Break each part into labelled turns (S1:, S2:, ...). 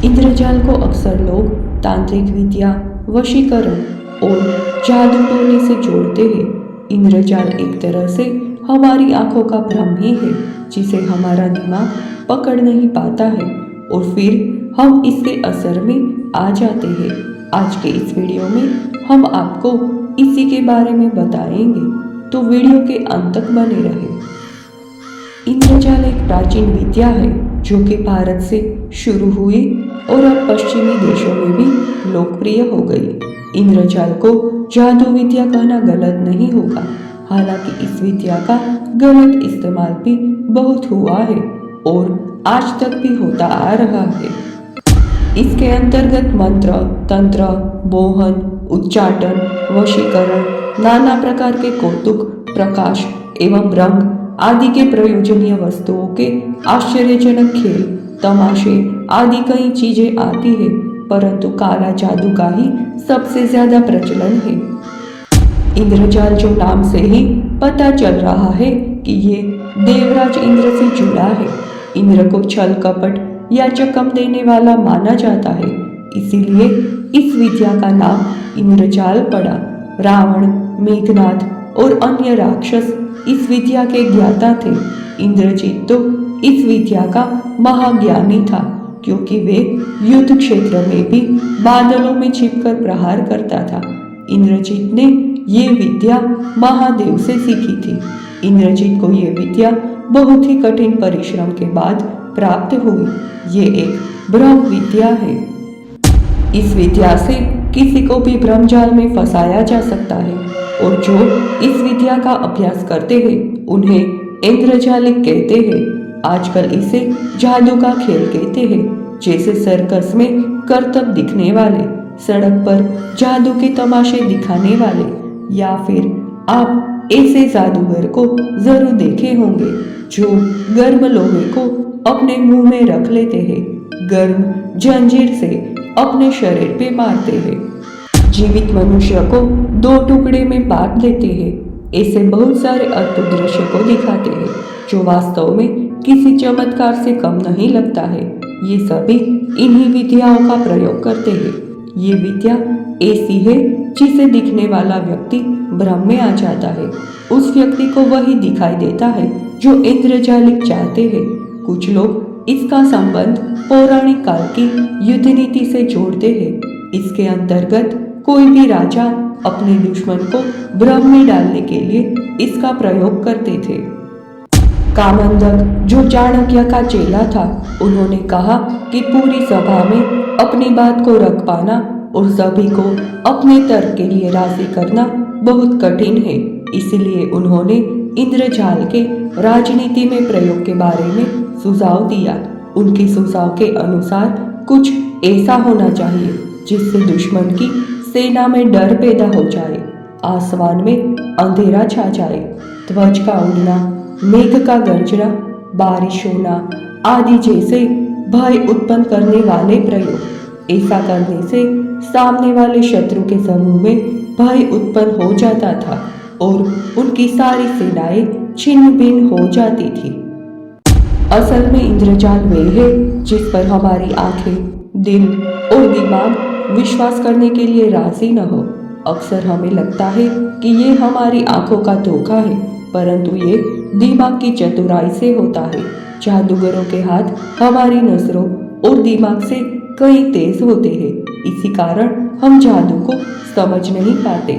S1: इंद्रजाल को अक्सर लोग तांत्रिक विद्या, वशीकरण और जादू टोने से जोड़ते हैं। इंद्रजाल एक तरह से हमारी आंखों का भ्रम ही है, जिसे हमारा दिमाग पकड़ नहीं पाता है और फिर हम इसके असर में आ जाते हैं। आज के इस वीडियो में हम आपको इसी के बारे में बताएंगे, तो वीडियो के अंत तक बने रहे। इंद्रजाल एक प्राचीन विद्या है जो कि भारत से शुरू हुई और अब पश्चिमी देशों में भी लोकप्रिय हो गई। इंद्रजाल को जादू विद्या कहना गलत नहीं होगा, हालांकि इस विद्या का गलत इस्तेमाल भी बहुत हुआ है और आज तक भी होता आ रहा है। इसके अंतर्गत मंत्र, तंत्र, मोहन, उच्चाटन, वशीकरण, नाना प्रकार के कौतुक, प्रकाश एवं रंग आदि के प्रयोजनीय वस्तुओं के आश्चर्यजनक खेल, तमाशे आदि कई चीजें आती है, परंतु काला जादू का ही सबसे ज्यादा प्रचलन है। इंद्रजाल जो नाम से ही पता चल रहा है कि ये देवराज इंद्र से जुड़ा है। इंद्र को छल कपट या चकम देने वाला माना जाता है, इसीलिए इस विद्या का नाम इंद्रजाल पड़ा। रावण, मेघनाद और अन्य राक्षस इस विद्या के ज्ञाता थे। इंद्रजीत तो इस विद्या का महाज्ञानी था, क्योंकि वे युद्ध क्षेत्र में भी बादलों में छिपकर प्रहार करता था। इंद्रजीत ने ये विद्या महादेव से सीखी थी। इंद्रजीत को ये विद्या बहुत ही कठिन परिश्रम के बाद प्राप्त हुई। ये एक ब्रह्म विद्या है। इस विद्या से किसी को भी ब्रह्मजाल में फंसाया जा सकता है और जो इस विद्या का अभ्यास करते हैं उन्हें इंद्रजालिक कहते हैं। आजकल इसे जादू का खेल कहते हैं, जैसे सर्कस में करतब दिखने वाले, सड़क पर जादू के तमाशे दिखाने वाले, या फिर आप ऐसे जादूगर को जरूर देखे होंगे जो गर्म लोहे को अपने मुंह में रख लेते हैं, गर्म जंजीर से अपने शरीर पे मारते हैं, जीवित मनुष्य को दो टुकड़े में बांट देते हैं। ऐसे बहुत सारे अद्भुत दृश्य को दिखाते हैं जो वास्तव में किसी चमत्कार से कम नहीं लगता है। ये सभी इन्हीं विद्याओं का प्रयोग करते हैं। ये विद्या ऐसी है जिसे दिखने वाला व्यक्ति भ्रम में आ जाता है। उस व्यक्ति को वही दिखाई देता है जो इंद्रजालिक चाहते हैं। कुछ लोग इसका संबंध पौराणिक काल की युद्ध नीति से जोड़ते हैं। इसके अंतर्गत कोई भी राजा अपने दुश्मन को भ्रम में डालने के लिए इसका प्रयोग करते थे। कामंदक, जो चाणक्य का चेला था, उन्होंने कहा कि पूरी सभा में अपनी बात को रख पाना और सभी को अपने तर्क के लिए राजी करना बहुत कठिन है। इसलिए उन्होंने इंद्रजाल के राजनीति में प्रयोग के बारे में सुझाव दिया। उनके सुझाव के अनुसार कुछ ऐसा होना चाहिए जिससे दुश्मन की सेना में डर पैदा हो जाए, आसमान में अंधेरा छा जाए, ध्वज का उड़ना, मेघ का गर्जना, बारिश होना आदि जैसे भय उत्पन्न करने वाले प्रयोग। ऐसा करने से सामने वाले शत्रु के समूह में भय उत्पन्न हो जाता था और उनकी सारी सेनाएं छिन्न भिन्न हो जाती थी। असल में इंद्रजाल वे है जिस पर हमारी आंखें, दिल और दिमाग विश्वास करने के लिए राजी न हो। अक्सर हमें लगता है कि ये हमारी आंखों का धोखा है, परंतु ये दिमाग की चतुराई से होता है। जादूगरों के हाथ हमारी नजरों और दिमाग से कई तेज होते हैं, इसी कारण हम जादू को समझ नहीं पाते।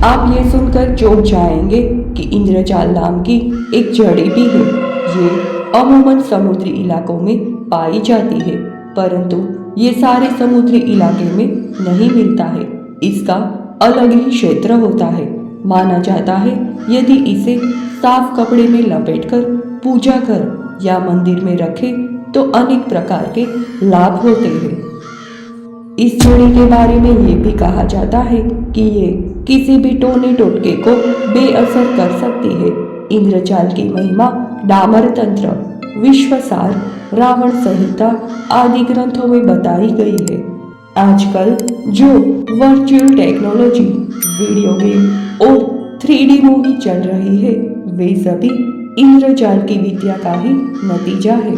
S1: आप ये सुनकर चौंक जाएंगे कि इंद्रजाल नाम की एक जड़ी भी है। ये अमूमन समुद्री इलाकों में पाई जाती है, परंतु ये सारे समुद्री इलाके में नहीं मिलता है। इसका अलग ही क्षेत्र होता है। माना जाता है यदि इसे साफ कपड़े में लपेटकर पूजा घर या मंदिर में रखे तो अनेक प्रकार के लाभ होते हैं। इस जड़ी के बारे में ये भी कहा जाता है कि ये किसी भी टोने टोटके को बेअसर कर सकती है। इंद्रजाल की महिमा डामर तंत्र, विश्वसार, रावण संहिता आदि ग्रंथों में बताई गई है। आजकल जो वर्चुअल टेक्नोलॉजी, वीडियो गेम और 3D मूवी चल रही है, वे सभी इंद्रजाल की विद्या का ही नतीजा है।